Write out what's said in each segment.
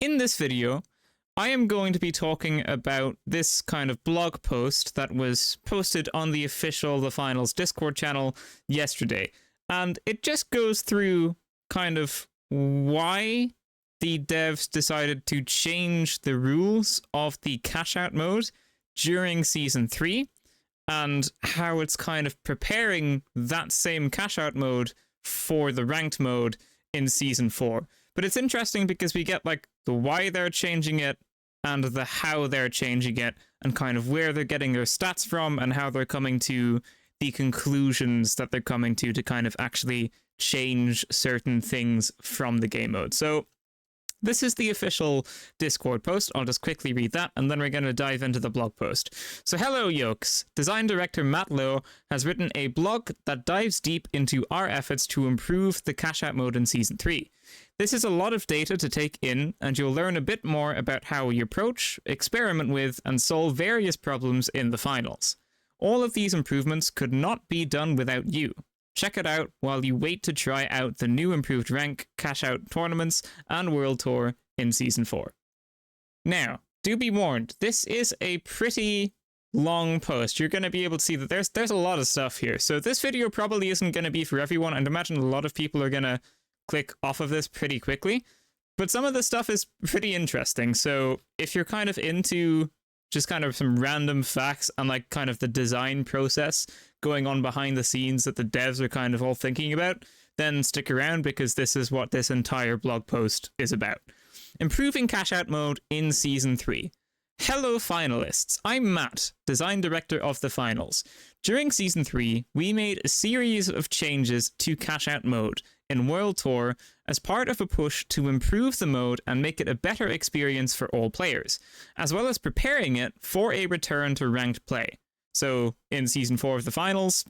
In this video, I am going to be talking about this kind of blog post that was posted on the official The Finals Discord channel yesterday. And it just goes through kind of why the devs decided to change the rules of the cashout mode during Season 3, and how it's kind of preparing that same cashout mode for the ranked mode in Season 4. But it's interesting because we get like the why they're changing it and the how they're changing it, and kind of where they're getting their stats from and how they're coming to the conclusions that they're coming to kind of actually change certain things from the game mode. So this is the official Discord post. I'll just quickly read that, and then we're going to dive into the blog post. So hello, Yokes. Design director Matt Lowe has written a blog that dives deep into our efforts to improve the cashout mode in Season 3. This is a lot of data to take in, and you'll learn a bit more about how we approach, experiment with, and solve various problems in the finals. All of these improvements could not be done without you. Check it out while you wait to try out the new improved rank, cashout tournaments, and World Tour in Season 4. Now, do be warned, this is a pretty long post. You're going to be able to see that there's a lot of stuff here. So this video probably isn't going to be for everyone, and imagine a lot of people are going to click off of this pretty quickly. But some of the stuff is pretty interesting. So if you're kind of into just kind of some random facts and like kind of the design process going on behind the scenes that the devs are kind of all thinking about, then stick around because this is what this entire blog post is about. Improving cashout mode in Season 3. Hello finalists, I'm Matt, design director of the finals. During Season 3, we made a series of changes to cashout mode in World Tour as part of a push to improve the mode and make it a better experience for all players, as well as preparing it for a return to ranked play. So in Season 4 of the finals,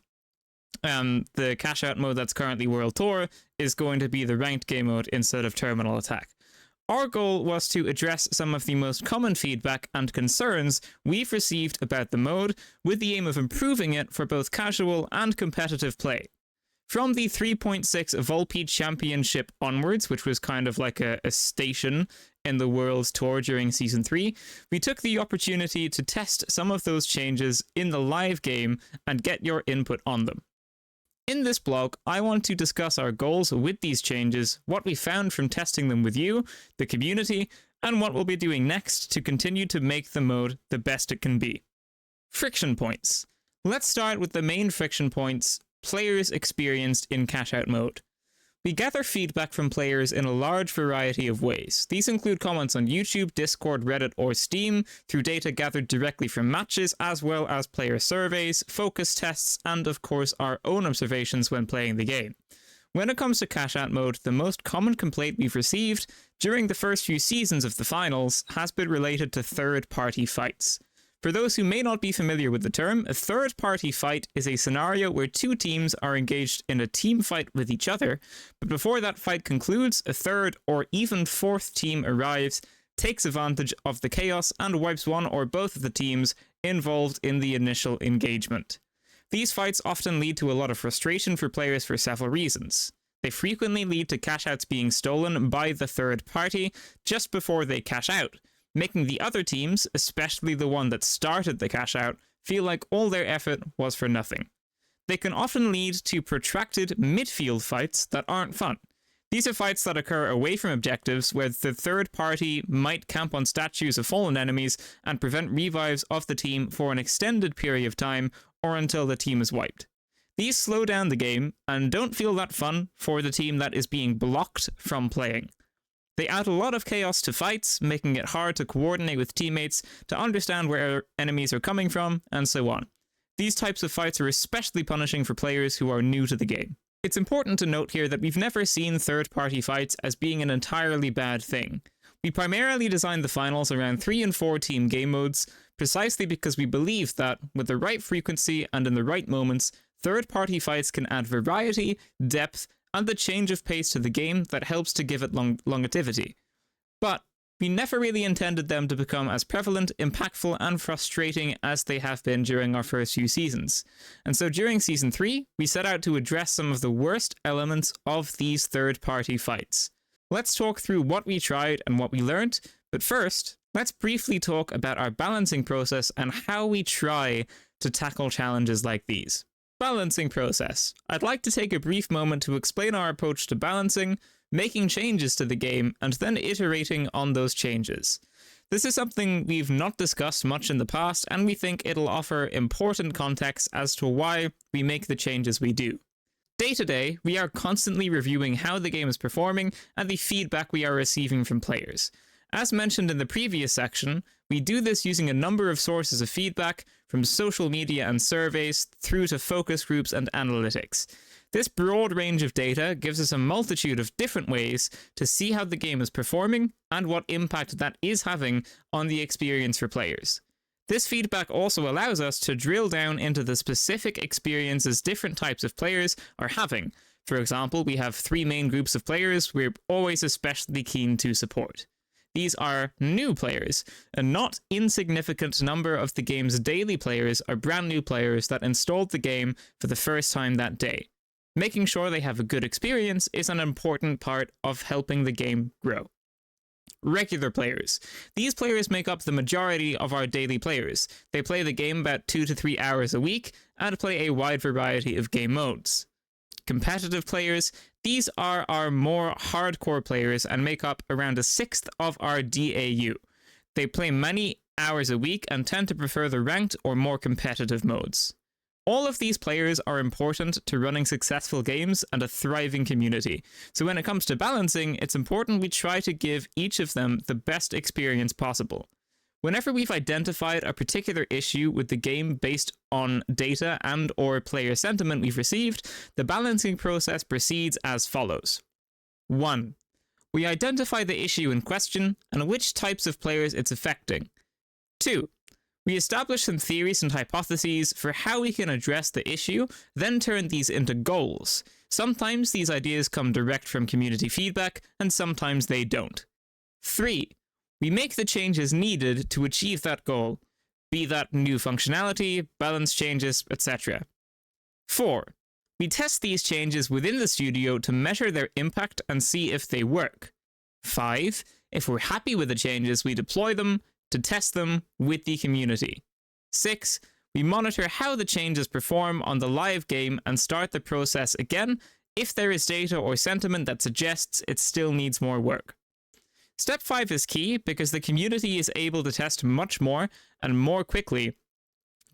the cashout mode that's currently World Tour is going to be the ranked game mode instead of terminal attack. Our goal was to address some of the most common feedback and concerns we've received about the mode, with the aim of improving it for both casual and competitive play. From the 3.6 Volpe Championship onwards, which was kind of like a station in the World Tour during Season 3, we took the opportunity to test some of those changes in the live game and get your input on them. In this blog, I want to discuss our goals with these changes, what we found from testing them with you, the community, and what we'll be doing next to continue to make the mode the best it can be. Friction points. Let's start with the main friction points players experienced in cashout mode. We gather feedback from players in a large variety of ways. These include comments on YouTube, Discord, Reddit, or Steam, through data gathered directly from matches, as well as player surveys, focus tests, and of course our own observations when playing the game. When it comes to cashout mode, the most common complaint we've received during the first few seasons of the finals has been related to third-party fights. For those who may not be familiar with the term, a third-party fight is a scenario where two teams are engaged in a team fight with each other, but before that fight concludes, a third or even fourth team arrives, takes advantage of the chaos, and wipes one or both of the teams involved in the initial engagement. These fights often lead to a lot of frustration for players for several reasons. They frequently lead to cashouts being stolen by the third party just before they cash out, making the other teams, especially the one that started the cashout, feel like all their effort was for nothing. They can often lead to protracted midfield fights that aren't fun. These are fights that occur away from objectives, where the third party might camp on statues of fallen enemies and prevent revives of the team for an extended period of time or until the team is wiped. These slow down the game and don't feel that fun for the team that is being blocked from playing. They add a lot of chaos to fights, making it hard to coordinate with teammates, to understand where enemies are coming from, and so on. These types of fights are especially punishing for players who are new to the game. It's important to note here that we've never seen third-party fights as being an entirely bad thing. We primarily designed the finals around 3 and 4 team game modes, precisely because we believe that, with the right frequency and in the right moments, third-party fights can add variety, depth, and the change of pace to the game that helps to give it longevity. But we never really intended them to become as prevalent, impactful, and frustrating as they have been during our first few seasons. And so during Season 3, we set out to address some of the worst elements of these third-party fights. Let's talk through what we tried and what we learned, but first, let's briefly talk about our balancing process and how we try to tackle challenges like these. Balancing process. I'd like to take a brief moment to explain our approach to balancing, making changes to the game, and then iterating on those changes. This is something we've not discussed much in the past, and we think it'll offer important context as to why we make the changes we do. Day to day, we are constantly reviewing how the game is performing and the feedback we are receiving from players. As mentioned in the previous section, we do this using a number of sources of feedback, from social media and surveys through to focus groups and analytics. This broad range of data gives us a multitude of different ways to see how the game is performing and what impact that is having on the experience for players. This feedback also allows us to drill down into the specific experiences different types of players are having. For example, we have 3 main groups of players we're always especially keen to support. These are new players. A not insignificant number of the game's daily players are brand new players that installed the game for the first time that day. Making sure they have a good experience is an important part of helping the game grow. Regular players. These players make up the majority of our daily players. They play the game about 2 to 3 hours a week and play a wide variety of game modes. Competitive players. These are our more hardcore players and make up around 1/6 of our DAU. They play many hours a week and tend to prefer the ranked or more competitive modes. All of these players are important to running successful games and a thriving community. So when it comes to balancing, it's important we try to give each of them the best experience possible. Whenever we've identified a particular issue with the game based on data and or player sentiment we've received, the balancing process proceeds as follows. 1. We identify the issue in question and which types of players it's affecting. 2. We establish some theories and hypotheses for how we can address the issue, then turn these into goals. Sometimes these ideas come direct from community feedback, and sometimes they don't. 3. We make the changes needed to achieve that goal, be that new functionality, balance changes, etc. 4. We test these changes within the studio to measure their impact and see if they work. 5. If we're happy with the changes, we deploy them to test them with the community. 6. We monitor how the changes perform on the live game and start the process again if there is data or sentiment that suggests it still needs more work. Step 5 is key because the community is able to test much more and more quickly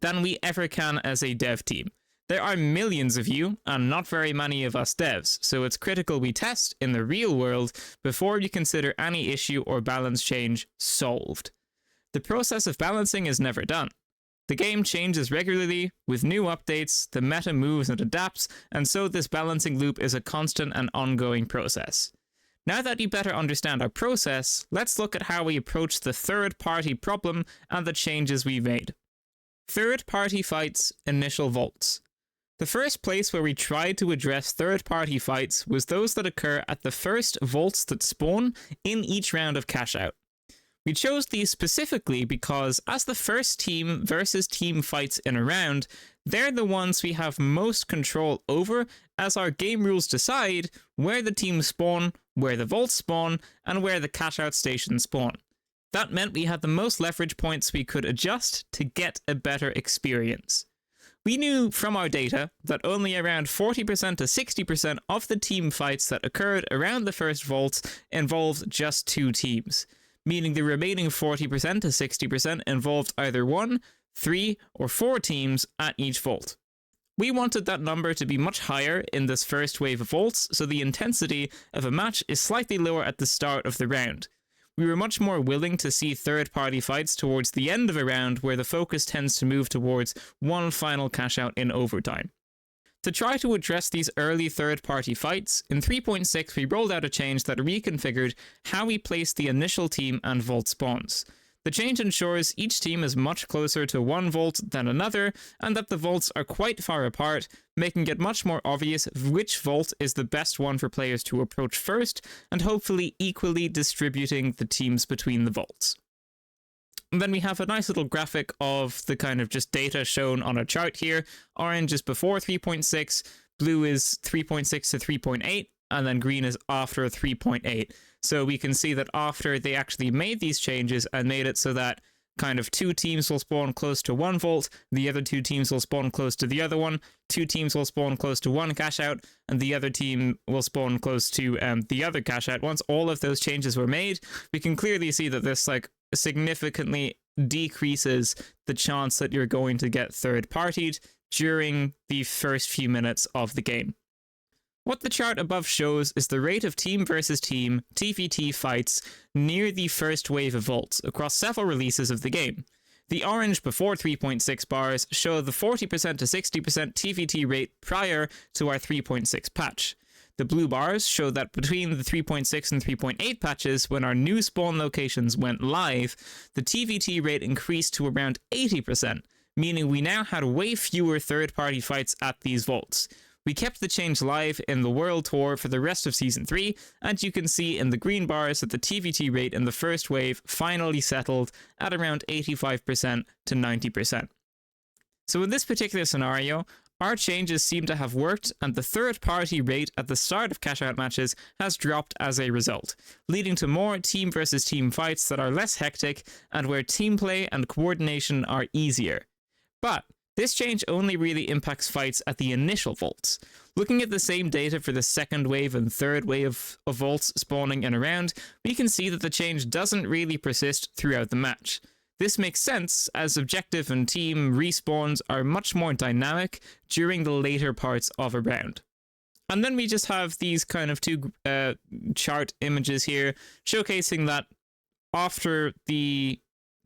than we ever can as a dev team. There are millions of you and not very many of us devs, so it's critical we test in the real world before we consider any issue or balance change solved. The process of balancing is never done. The game changes regularly, with new updates, the meta moves and adapts, and so this balancing loop is a constant and ongoing process. Now that you better understand our process, let's look at how we approach the third-party problem and the changes we made. Third-party fights, initial vaults. The first place where we tried to address third-party fights was those that occur at the first vaults that spawn in each round of cashout. We chose these specifically because, as the first team versus team fights in a round, they're the ones we have most control over, as our game rules decide where the teams spawn, where the vaults spawn, and where the cashout stations spawn. That meant we had the most leverage points we could adjust to get a better experience. We knew from our data that only around 40% to 60% of the team fights that occurred around the first vaults involved just 2 teams. Meaning the remaining 40% to 60% involved either 1, 3, or 4 teams at each vault. We wanted that number to be much higher in this first wave of vaults, so the intensity of a match is slightly lower at the start of the round. We were much more willing to see third-party fights towards the end of a round where the focus tends to move towards one final cash-out in overtime. To try to address these early third-party fights, in 3.6 we rolled out a change that reconfigured how we place the initial team and vault spawns. The change ensures each team is much closer to one vault than another, and that the vaults are quite far apart, making it much more obvious which vault is the best one for players to approach first, and hopefully equally distributing the teams between the vaults. And then we have a nice little graphic of the kind of just data shown on a chart here. Orange is before 3.6, blue is 3.6 to 3.8, and then green is after 3.8. So we can see that after they actually made these changes and made it so that kind of 2 teams will spawn close to 1 vault, the other 2 teams will spawn close to the other one, 2 teams will spawn close to 1 cash out, and the other team will spawn close to the other cash out. Once all of those changes were made, we can clearly see that this like significantly decreases the chance that you're going to get third-partied during the first few minutes of the game. What the chart above shows is the rate of team versus team TVT fights near the first wave of vaults across several releases of the game. The orange before 3.6 bars show the 40% to 60% TVT rate prior to our 3.6 patch. The blue bars show that between the 3.6 and 3.8 patches, when our new spawn locations went live, the TVT rate increased to around 80%, meaning we now had way fewer third-party fights at these vaults. We kept the change live in the World Tour for the rest of Season 3, and you can see in the green bars that the TVT rate in the first wave finally settled at around 85% to 90%. So in this particular scenario, our changes seem to have worked, and the third-party rate at the start of cash-out matches has dropped as a result, leading to more team versus team fights that are less hectic and where team play and coordination are easier. But this change only really impacts fights at the initial vaults. Looking at the same data for the second wave and third wave of vaults spawning in a round, we can see that the change doesn't really persist throughout the match. This makes sense, as objective and team respawns are much more dynamic during the later parts of a round. And then we just have these kind of 2 chart images here, showcasing that after the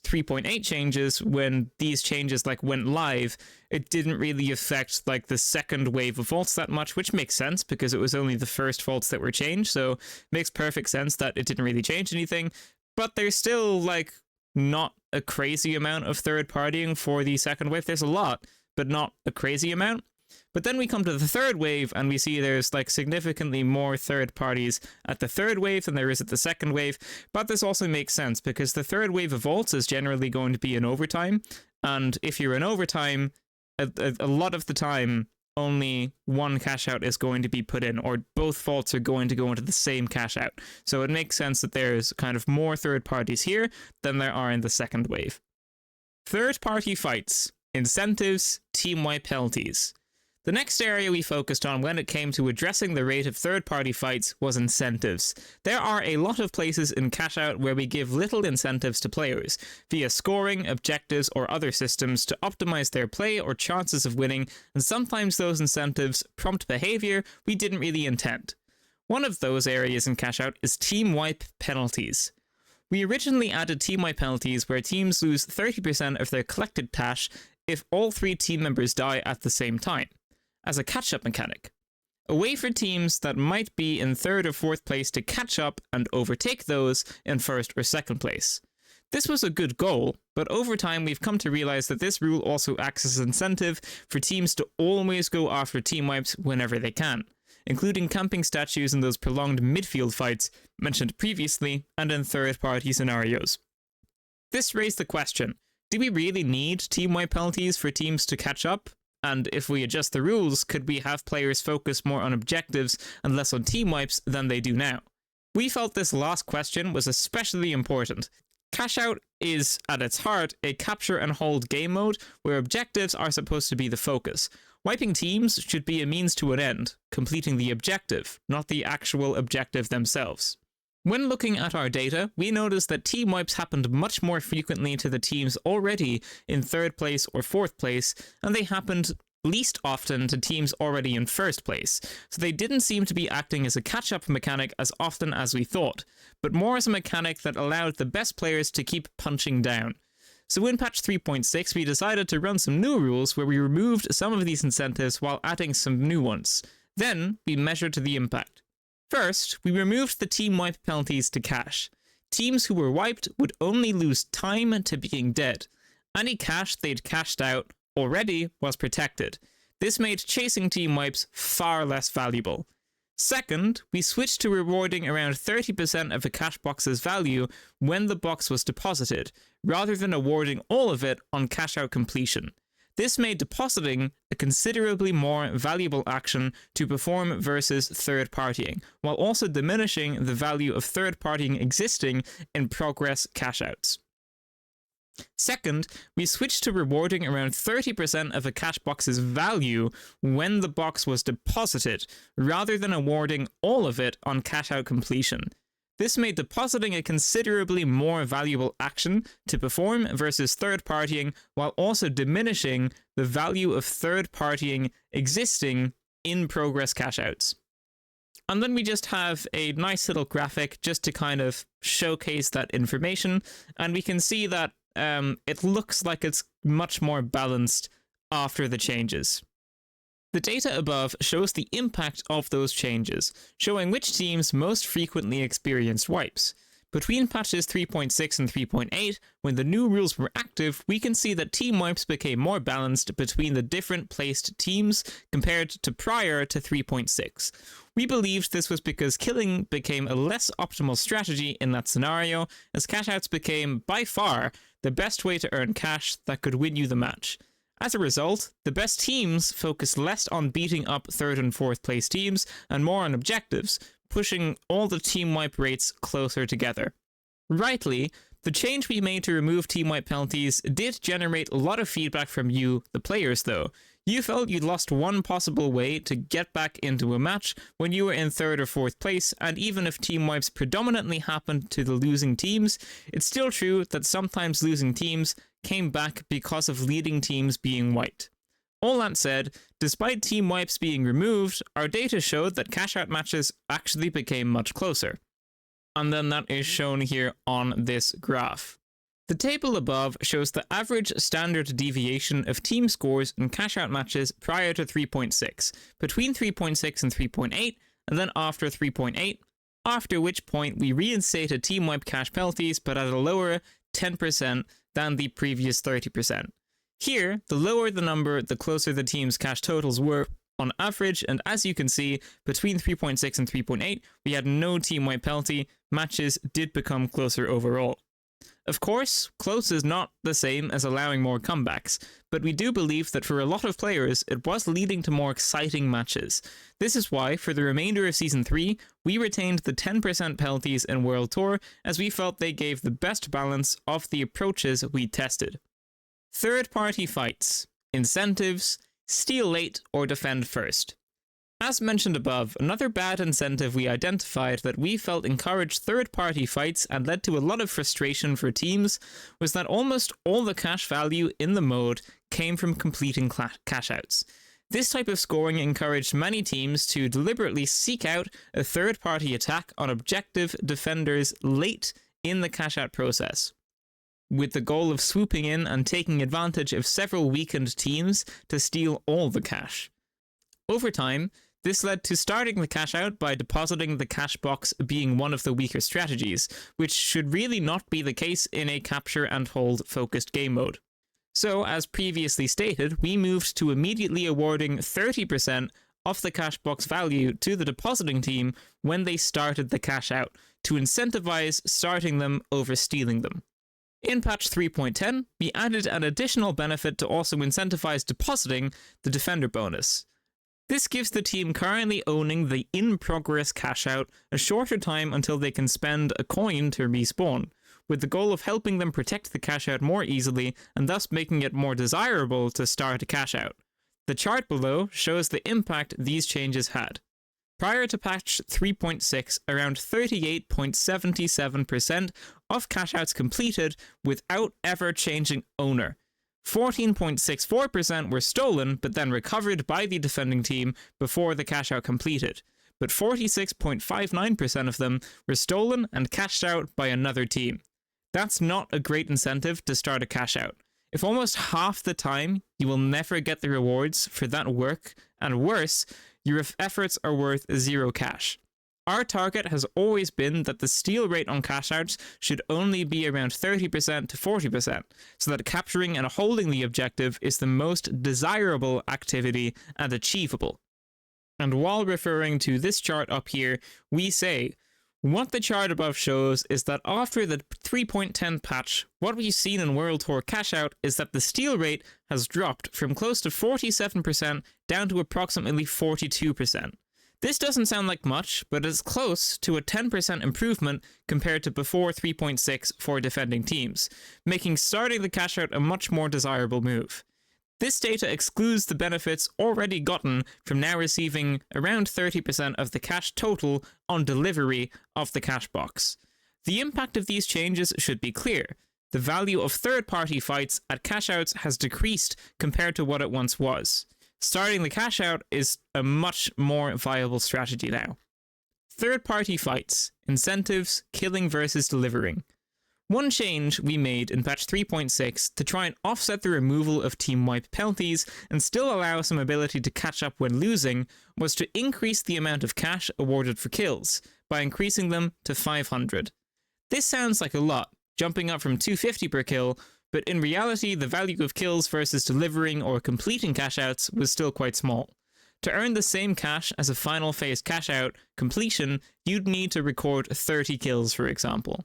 3.8 changes, when these changes like went live, it didn't really affect like the second wave of vaults that much, which makes sense because it was only the first vaults that were changed, so it makes perfect sense that it didn't really change anything. But there's still like not a crazy amount of third partying for the second wave. There's a lot, but not a crazy amount. But then we come to the third wave and we see there's like significantly more third parties at the third wave than there is at the second wave. But this also makes sense because the third wave of vaults is generally going to be in overtime. And if you're in overtime, a lot of the time, only one cash out is going to be put in, or both vaults are going to go into the same cash out. So it makes sense that there's kind of more third parties here than there are in the second wave. Third party fights, incentives, team wipe penalties. The next area we focused on when it came to addressing the rate of third-party fights was incentives. There are a lot of places in cashout where we give little incentives to players, via scoring, objectives, or other systems to optimize their play or chances of winning, and sometimes those incentives prompt behavior we didn't really intend. One of those areas in cashout is team wipe penalties. We originally added team wipe penalties where teams lose 30% of their collected cash if all 3 team members die at the same time, as a catch-up mechanic. A way for teams that might be in 3rd or 4th place to catch up and overtake those in 1st or 2nd place. This was a good goal, but over time we've come to realize that this rule also acts as an incentive for teams to always go after team wipes whenever they can, including camping statues in those prolonged midfield fights mentioned previously and in third-party scenarios. This raised the question, do we really need team wipe penalties for teams to catch up? And if we adjust the rules, could we have players focus more on objectives and less on team wipes than they do now? We felt this last question was especially important. Cashout is, at its heart, a capture and hold game mode where objectives are supposed to be the focus. Wiping teams should be a means to an end, completing the objective, not the actual objective themselves. When looking at our data, we noticed that team wipes happened much more frequently to the teams already in 3rd place or 4th place, and they happened least often to teams already in 1st place, so they didn't seem to be acting as a catch-up mechanic as often as we thought, but more as a mechanic that allowed the best players to keep punching down. So in patch 3.6, we decided to run some new rules where we removed some of these incentives while adding some new ones. Then, we measured the impact. First, we removed the team wipe penalties to cash. Teams who were wiped would only lose time to being dead. Any cash they'd cashed out already was protected. This made chasing team wipes far less valuable. Second, we switched to rewarding around 30% of a cash box's value when the box was deposited, rather than awarding all of it on cash out completion. This made depositing a considerably more valuable action to perform versus third-partying, while also diminishing the value of third-partying existing in progress cashouts. Second, we switched to rewarding around 30% of a cash box's value when the box was deposited, rather than awarding all of it on cash out completion. This made depositing a considerably more valuable action to perform versus third-partying, while also diminishing the value of third-partying existing in progress cashouts. And then we just have a nice little graphic just to kind of showcase that information, and we can see that it looks like it's much more balanced after the changes. The data above shows the impact of those changes, showing which teams most frequently experienced wipes. Between patches 3.6 and 3.8, when the new rules were active, we can see that team wipes became more balanced between the different placed teams compared to prior to 3.6. We believed this was because killing became a less optimal strategy in that scenario, as cashouts became, by far, the best way to earn cash that could win you the match. As a result, the best teams focused less on beating up third and fourth place teams and more on objectives, pushing all the team wipe rates closer together. Rightly, the change we made to remove team wipe penalties did generate a lot of feedback from you, the players, though. You felt you'd lost one possible way to get back into a match when you were in third or fourth place, and even if team wipes predominantly happened to the losing teams, it's still true that sometimes losing teams came back because of leading teams being wiped. All that said, despite team wipes being removed, our data showed that cash-out matches actually became much closer. And then that is shown here on this graph. The table above shows the average standard deviation of team scores in cash-out matches prior to 3.6, between 3.6 and 3.8, and then after 3.8, after which point we reinstated team wipe cash penalties but at a lower 10% than the previous 30%. Here, the lower the number, the closer the team's cash totals were on average, and as you can see, between 3.6 and 3.8, we had no team wipe penalty. Matches did become closer overall. Of course, close is not the same as allowing more comebacks, but we do believe that for a lot of players, it was leading to more exciting matches. This is why, for the remainder of Season 3, we retained the 10% penalties in World Tour, as we felt they gave the best balance of the approaches we tested. Third-party fights, incentives, steal late or defend first. As mentioned above, another bad incentive we identified that we felt encouraged third-party fights and led to a lot of frustration for teams was that almost all the cash value in the mode came from completing cash-outs. This type of scoring encouraged many teams to deliberately seek out a third-party attack on objective defenders late in the cash-out process, with the goal of swooping in and taking advantage of several weakened teams to steal all the cash. Over time, this led to starting the cash out by depositing the cash box being one of the weaker strategies, which should really not be the case in a capture and hold focused game mode. So, as previously stated, we moved to immediately awarding 30% of the cash box value to the depositing team when they started the cash out, to incentivize starting them over stealing them. In patch 3.10, we added an additional benefit to also incentivize depositing, the defender bonus. This gives the team currently owning the in-progress cash-out a shorter time until they can spend a coin to respawn, with the goal of helping them protect the cash-out more easily and thus making it more desirable to start a cash-out. The chart below shows the impact these changes had. Prior to patch 3.6, around 38.77% of cash-outs completed without ever changing owner. 14.64% were stolen, but then recovered by the defending team before the cash-out completed, but 46.59% of them were stolen and cashed out by another team. That's not a great incentive to start a cash-out. If almost half the time you will never get the rewards for that work, and worse, your efforts are worth 0 cash. Our target has always been that the steal rate on cash-outs should only be around 30% to 40%, so that capturing and holding the objective is the most desirable activity and achievable. And while referring to this chart up here, we say, What the chart above shows is that after the 3.10 patch, what we've seen in World Tour cashout is that the steal rate has dropped from close to 47% down to approximately 42%. This doesn't sound like much, but it's close to a 10% improvement compared to before 3.6 for defending teams, making starting the cashout a much more desirable move. This data excludes the benefits already gotten from now receiving around 30% of the cash total on delivery of the cash box. The impact of these changes should be clear. The value of third-party fights at cashouts has decreased compared to what it once was. Starting the cashout is a much more viable strategy now. Third-party fights, incentives, killing versus delivering. One change we made in patch 3.6 to try and offset the removal of team wipe penalties and still allow some ability to catch up when losing was to increase the amount of cash awarded for kills by increasing them to 500. This sounds like a lot, jumping up from 250 per kill, but in reality the value of kills versus delivering or completing cashouts was still quite small. To earn the same cash as a final phase cashout completion, you'd need to record 30 kills, for example.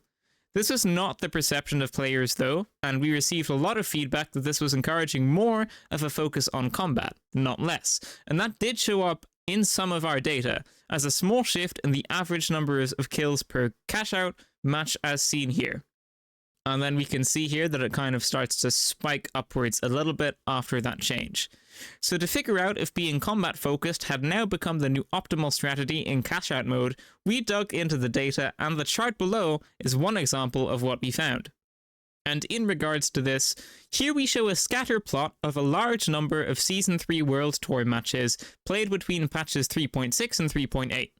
This was not the perception of players though, and we received a lot of feedback that this was encouraging more of a focus on combat, not less, and that did show up in some of our data, as a small shift in the average numbers of kills per cashout match as seen here. And then we can see here that it kind of starts to spike upwards a little bit after that change. So to figure out if being combat focused had now become the new optimal strategy in cashout mode, we dug into the data, and the chart below is one example of what we found. And in regards to this, here we show a scatter plot of a large number of Season 3 World Tour matches played between patches 3.6 and 3.8.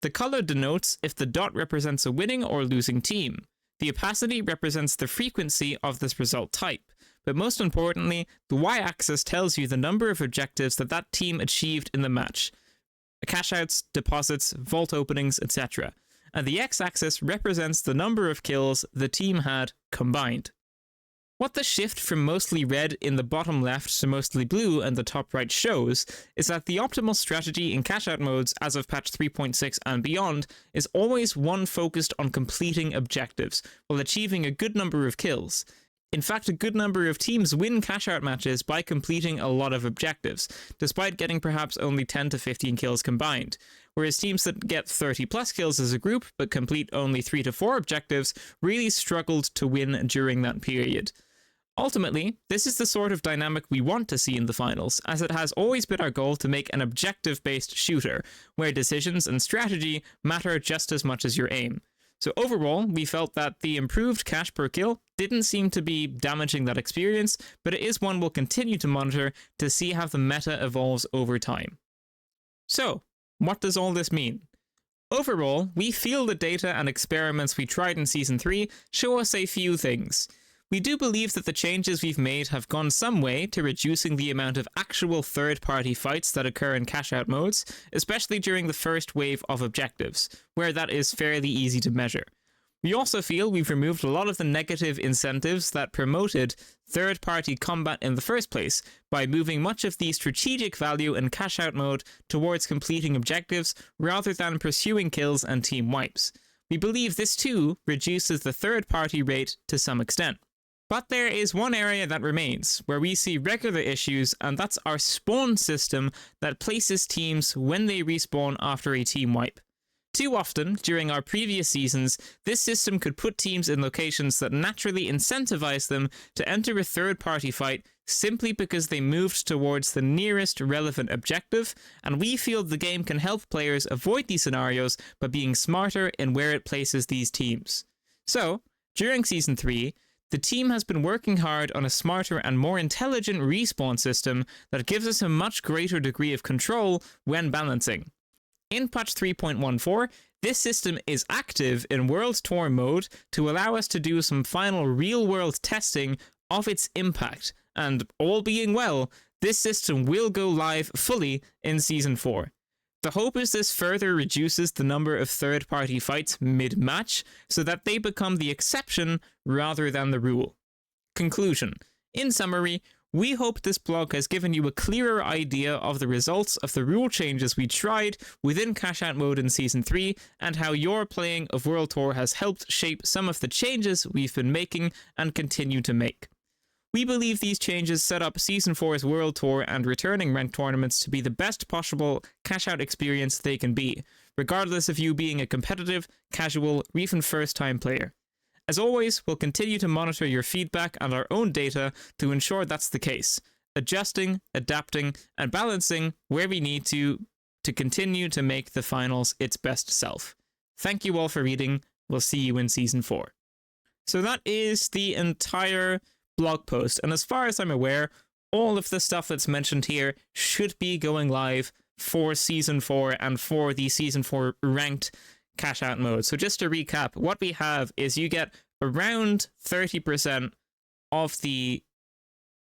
The color denotes if the dot represents a winning or losing team. The opacity represents the frequency of this result type, but most importantly, the y-axis tells you the number of objectives that team achieved in the match. Cashouts, deposits, vault openings, etc. And the x-axis represents the number of kills the team had combined. What the shift from mostly red in the bottom left to mostly blue in the top right shows is that the optimal strategy in cashout modes as of patch 3.6 and beyond is always one focused on completing objectives while achieving a good number of kills. In fact, a good number of teams win cashout matches by completing a lot of objectives, despite getting perhaps only 10 to 15 kills combined, whereas teams that get 30 plus kills as a group but complete only 3 to 4 objectives really struggled to win during that period. Ultimately, this is the sort of dynamic we want to see in the finals, as it has always been our goal to make an objective-based shooter, where decisions and strategy matter just as much as your aim. So overall, we felt that the improved cash per kill didn't seem to be damaging that experience, but it is one we'll continue to monitor to see how the meta evolves over time. So, what does all this mean? Overall, we feel the data and experiments we tried in Season 3 show us a few things. We do believe that the changes we've made have gone some way to reducing the amount of actual third-party fights that occur in cashout modes, especially during the first wave of objectives, where that is fairly easy to measure. We also feel we've removed a lot of the negative incentives that promoted third-party combat in the first place by moving much of the strategic value in cashout mode towards completing objectives rather than pursuing kills and team wipes. We believe this too reduces the third-party rate to some extent. But there is one area that remains, where we see regular issues, and that's our spawn system that places teams when they respawn after a team wipe. Too often, during our previous seasons, this system could put teams in locations that naturally incentivize them to enter a third-party fight simply because they moved towards the nearest relevant objective, and we feel the game can help players avoid these scenarios by being smarter in where it places these teams. So, during Season 3, the team has been working hard on a smarter and more intelligent respawn system that gives us a much greater degree of control when balancing. In patch 3.14, this system is active in World Tour mode to allow us to do some final real-world testing of its impact, and all being well, this system will go live fully in Season 4. The hope is this further reduces the number of third-party fights mid-match, so that they become the exception rather than the rule. Conclusion. In summary, We hope this blog has given you a clearer idea of the results of the rule changes we tried within Cash Out mode in Season 3, and how your playing of World Tour has helped shape some of the changes we've been making and continue to make. We believe these changes set up Season 4's World Tour and returning ranked tournaments to be the best possible Cash Out experience they can be, regardless of you being a competitive, casual, or even first-time player. As always, we'll continue to monitor your feedback and our own data to ensure that's the case, adjusting, adapting, and balancing where we need to continue to make the finals its best self. Thank you all for reading. We'll see you in Season 4. So that is the entire blog post, and as far as I'm aware, all of the stuff that's mentioned here should be going live for Season 4 and for the Season 4 ranked Cash Out mode. So just to recap, what we have is you get around 30% of the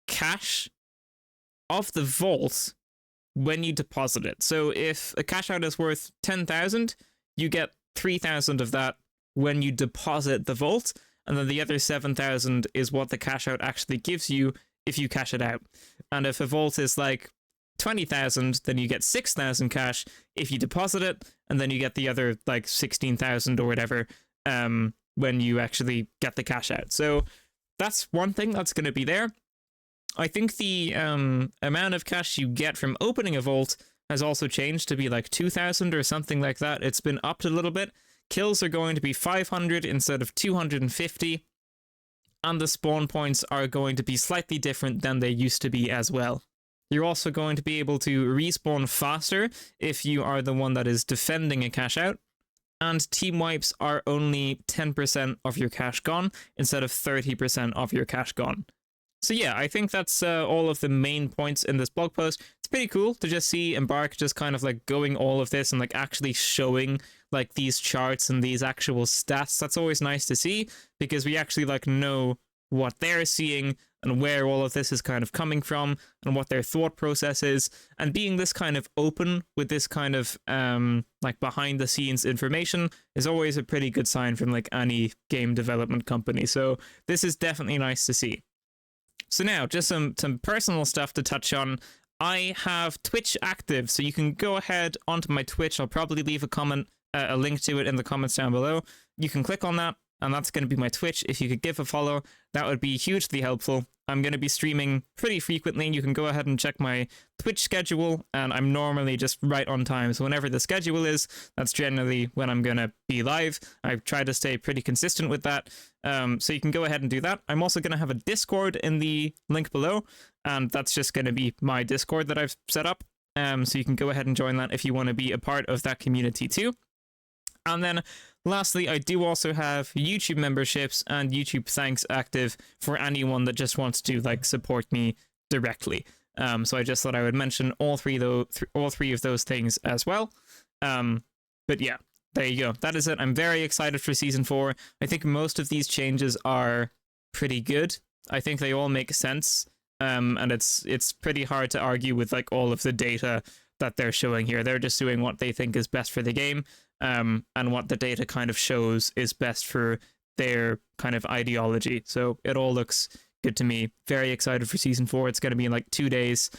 cash of the vault when you deposit it. So if a cash out is worth 10,000, you get 3,000 of that when you deposit the vault, and then the other 7,000 is what the cash out actually gives you if you cash it out. And if a vault is like 20,000, then you get 6,000 cash if you deposit it, and then you get the other like 16,000 or whatever when you actually get the cash out. So that's one thing that's going to be there. I think the amount of cash you get from opening a vault has also changed to be like 2,000 or something like that. It's been upped a little bit. Kills are going to be 500 instead of 250, and the spawn points are going to be slightly different than they used to be as well. You're also going to be able to respawn faster if you are the one that is defending a cash out, and team wipes are only 10% of your cash gone instead of 30% of your cash gone. So yeah, I think that's all of the main points in this blog post. It's pretty cool to just see Embark just kind of like going all of this and like actually showing like these charts and these actual stats. That's always nice to see, because we actually like know what they're seeing and where all of this is kind of coming from and what their thought process is. And being this kind of open with this kind of like behind the scenes information is always a pretty good sign from like any game development company. So this is definitely nice to see. So now just some personal stuff to touch on. I have Twitch active, so you can go ahead onto my Twitch. I'll probably leave a link to it in the comments down below. You can click on that, and that's going to be my Twitch. If you could give a follow, that would be hugely helpful. I'm going to be streaming pretty frequently. You can go ahead and check my Twitch schedule, and I'm normally just right on time. So whenever the schedule is, that's generally when I'm going to be live. I try to stay pretty consistent with that. So you can go ahead and do that. I'm also going to have a Discord in the link below, and that's just going to be my Discord that I've set up. So you can go ahead and join that if you want to be a part of that community too. And then lastly, I do also have YouTube memberships and YouTube thanks active for anyone that just wants to like support me directly. So I just thought I would mention all three of those things as well. But yeah, there you go. That is it. I'm very excited for Season 4. I think most of these changes are pretty good. I think they all make sense. And it's pretty hard to argue with like all of the data that they're showing here. They're just doing what they think is best for the game. And what the data kind of shows is best for their kind of ideology. So it all looks good to me. Very excited for Season 4. It's going to be in like 2 days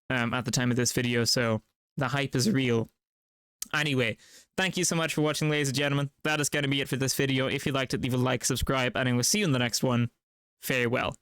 at the time of this video, so the hype is real. Anyway, thank you so much for watching, ladies and gentlemen. That is going to be it for this video. If you liked it, leave a like, subscribe, and I will see you in the next one. Farewell.